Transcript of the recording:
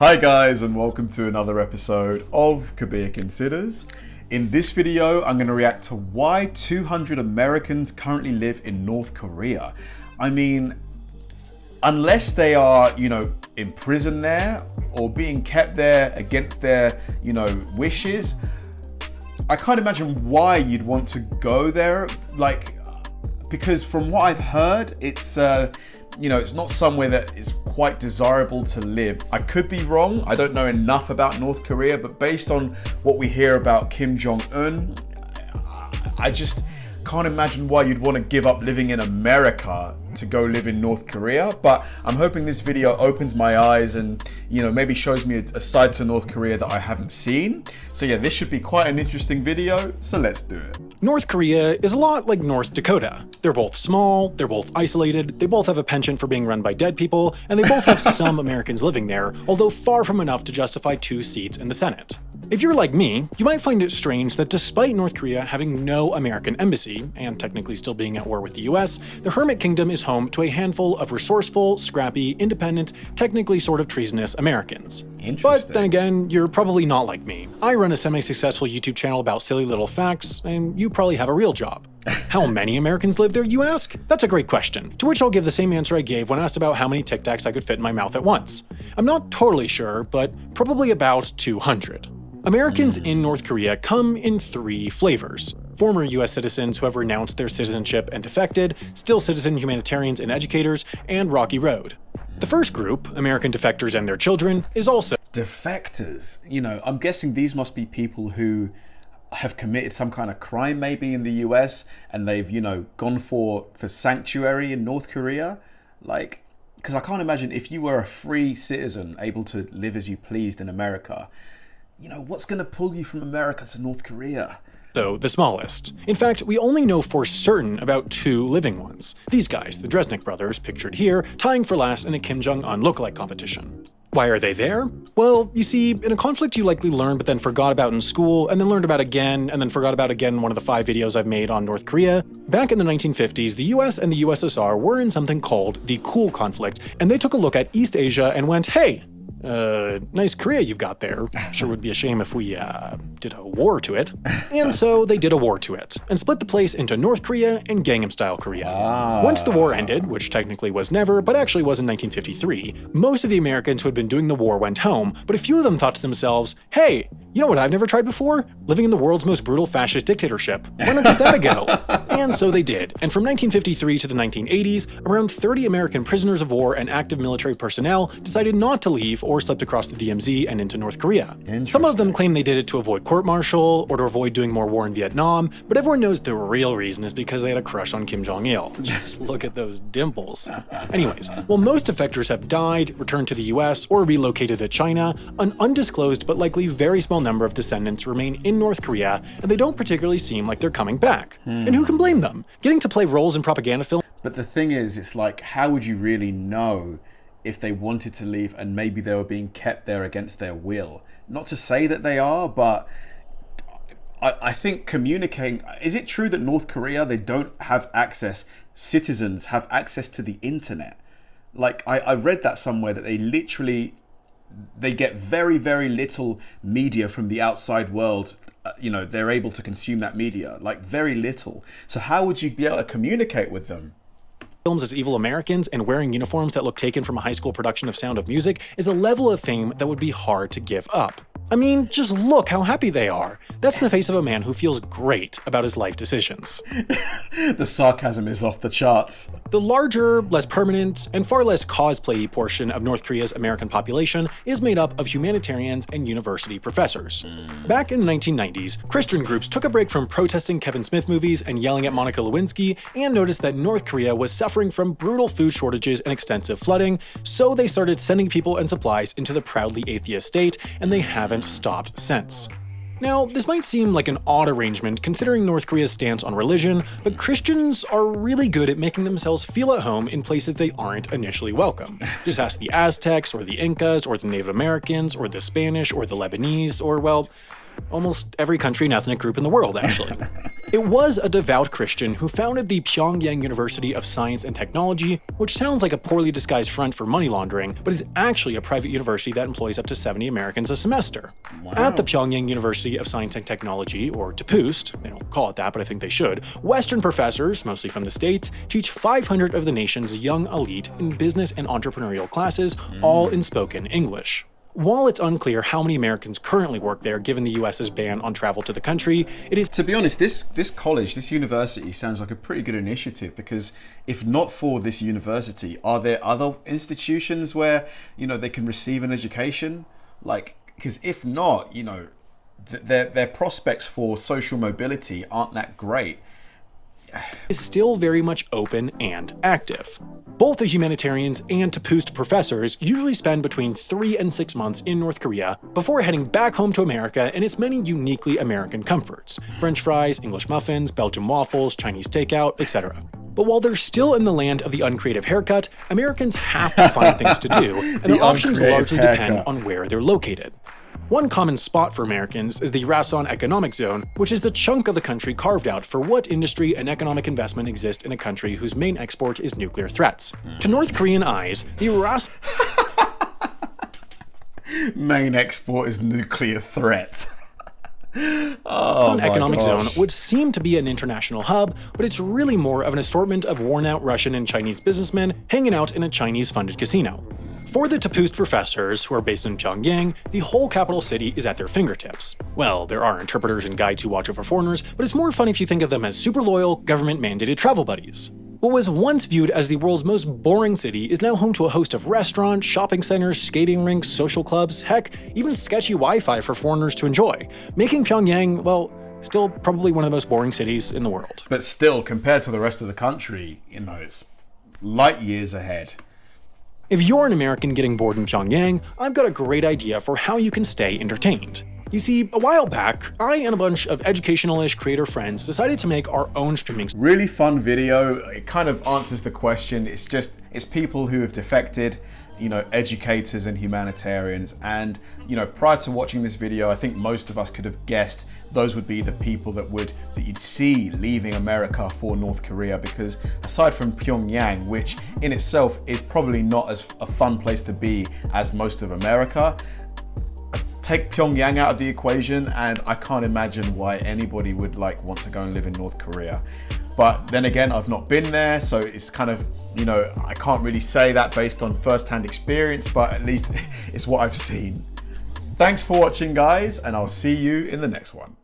Hi guys, and welcome to another episode of Kabir Considers. In this video, I'm going to react to why 200 Americans currently live in North Korea. I mean, unless they are, in prison there or being kept there against their, wishes, I can't imagine why you'd want to go there. Because from what I've heard, it's not somewhere that is quite desirable to live. I could be wrong. I don't know enough about North Korea, but based on what we hear about Kim Jong-un, I just can't imagine why you'd want to give up living in America to go live in North Korea. But I'm hoping this video opens my eyes and, maybe shows me a side to North Korea that I haven't seen. So yeah, this should be quite an interesting video, so let's do it. North Korea is a lot like North Dakota. They're both small, they're both isolated, they both have a penchant for being run by dead people, and they both have some Americans living there, although far from enough to justify 2 seats in the Senate. If you're like me, you might find it strange that despite North Korea having no American embassy, and technically still being at war with the US, the Hermit Kingdom is home to a handful of resourceful, scrappy, independent, technically sort of treasonous Americans. But then again, you're probably not like me. I run a semi-successful YouTube channel about silly little facts, and you probably have a real job. How many Americans live there, you ask? That's a great question, to which I'll give the same answer I gave when asked about how many Tic Tacs I could fit in my mouth at once. I'm not totally sure, but probably about 200. Americans in North Korea come in 3 flavors: former US citizens who have renounced their citizenship and defected, still citizen humanitarians and educators, and Rocky Road. The first group, American defectors and their children, is also defectors. I'm guessing these must be people who have committed some kind of crime maybe in the US and they've, gone for sanctuary in North Korea. Because I can't imagine if you were a free citizen able to live as you pleased in America, what's going to pull you from America to North Korea? So the smallest. In fact, we only know for certain about 2 living ones. These guys, the Dresnik brothers, pictured here, tying for last in a Kim Jong-un lookalike competition. Why are they there? Well, you see, in a conflict you likely learned but then forgot about in school, and then learned about again, and then forgot about again in one of the 5 videos I've made on North Korea, back in the 1950s, the US and the USSR were in something called the Cool Conflict, and they took a look at East Asia and went, hey, nice Korea you've got there. Sure would be a shame if we, did a war to it. And so they did a war to it, and split the place into North Korea and Gangnam-style Korea. Once the war ended, which technically was never, but actually was in 1953, most of the Americans who had been doing the war went home, but a few of them thought to themselves, hey, you know what I've never tried before? Living in the world's most brutal fascist dictatorship. Why not give that a go? And so they did, and from 1953 to the 1980s, around 30 American prisoners of war and active military personnel decided not to leave or slipped across the DMZ and into North Korea. Some of them claim they did it to avoid court-martial or to avoid doing more war in Vietnam, but everyone knows the real reason is because they had a crush on Kim Jong-il. Just look at those dimples. Anyways, while most defectors have died, returned to the US, or relocated to China, an undisclosed but likely very small number of descendants remain in North Korea, and they don't particularly seem like they're coming back. And who can blame them? Getting to play roles in propaganda films. But the thing is, it's like, how would you really know if they wanted to leave and maybe they were being kept there against their will? Not to say that they are, but I think communicating... Is it true that North Korea, they don't have access, citizens have access to the internet? I read that somewhere that they get very, very little media from the outside world. They're able to consume that media, very little. So how would you be able to communicate with them? Films as evil Americans and wearing uniforms that look taken from a high school production of Sound of Music is a level of fame that would be hard to give up. I mean, just look how happy they are. That's the face of a man who feels great about his life decisions. The sarcasm is off the charts. The larger, less permanent, and far less cosplay-y portion of North Korea's American population is made up of humanitarians and university professors. Back in the 1990s, Christian groups took a break from protesting Kevin Smith movies and yelling at Monica Lewinsky and noticed that North Korea was suffering from brutal food shortages and extensive flooding, so they started sending people and supplies into the proudly atheist state, and they haven't stopped since. Now, this might seem like an odd arrangement considering North Korea's stance on religion, but Christians are really good at making themselves feel at home in places they aren't initially welcome. Just ask the Aztecs, or the Incas, or the Native Americans, or the Spanish, or the Lebanese, or, well, Almost every country and ethnic group in the world, actually. It was a devout Christian who founded the Pyongyang University of Science and Technology, which sounds like a poorly disguised front for money laundering, but is actually a private university that employs up to 70 Americans a semester. Wow. At the Pyongyang University of Science and Technology, or TPUST, they don't call it that, but I think they should, Western professors, mostly from the States, teach 500 of the nation's young elite in business and entrepreneurial classes, all in spoken English. While it's unclear how many Americans currently work there given the US's ban on travel to the country, it is— To be honest, this college, this university sounds like a pretty good initiative, because if not for this university, are there other institutions where, they can receive an education? Because if not, their prospects for social mobility aren't that great. Is still very much open and active. Both the humanitarians and TPUST professors usually spend between 3 and 6 months in North Korea before heading back home to America and its many uniquely American comforts: French fries, English muffins, Belgian waffles, Chinese takeout, etc. But while they're still in the land of the uncreative haircut, Americans have to find things to do, and their options largely depend on where they're located. One common spot for Americans is the Rason Economic Zone, which is the chunk of the country carved out for what industry and economic investment exist in a country whose main export is nuclear threats. To North Korean eyes, the Rason main export is nuclear threats. Economic Zone would seem to be an international hub, but it's really more of an assortment of worn-out Russian and Chinese businessmen hanging out in a Chinese-funded casino. For the TPUST professors, who are based in Pyongyang, the whole capital city is at their fingertips. Well, there are interpreters and guides who watch over foreigners, but it's more fun if you think of them as super loyal, government-mandated travel buddies. What was once viewed as the world's most boring city is now home to a host of restaurants, shopping centers, skating rinks, social clubs, heck, even sketchy Wi-Fi for foreigners to enjoy, making Pyongyang, well, still probably one of the most boring cities in the world. But still, compared to the rest of the country, it's light years ahead. If you're an American getting bored in Pyongyang, I've got a great idea for how you can stay entertained. You see, a while back, I and a bunch of educational-ish creator friends decided to make our own streaming. Really fun video. It kind of answers the question. It's people who have defected, educators and humanitarians. And, prior to watching this video, I think most of us could have guessed those would be the people that you'd see leaving America for North Korea, because aside from Pyongyang, which in itself is probably not as a fun place to be as most of America, take Pyongyang out of the equation and I can't imagine why anybody would want to go and live in North Korea. But then again, I've not been there, so it's kind of, I can't really say that based on first-hand experience, but at least it's what I've seen. Thanks for watching, guys, and I'll see you in the next one.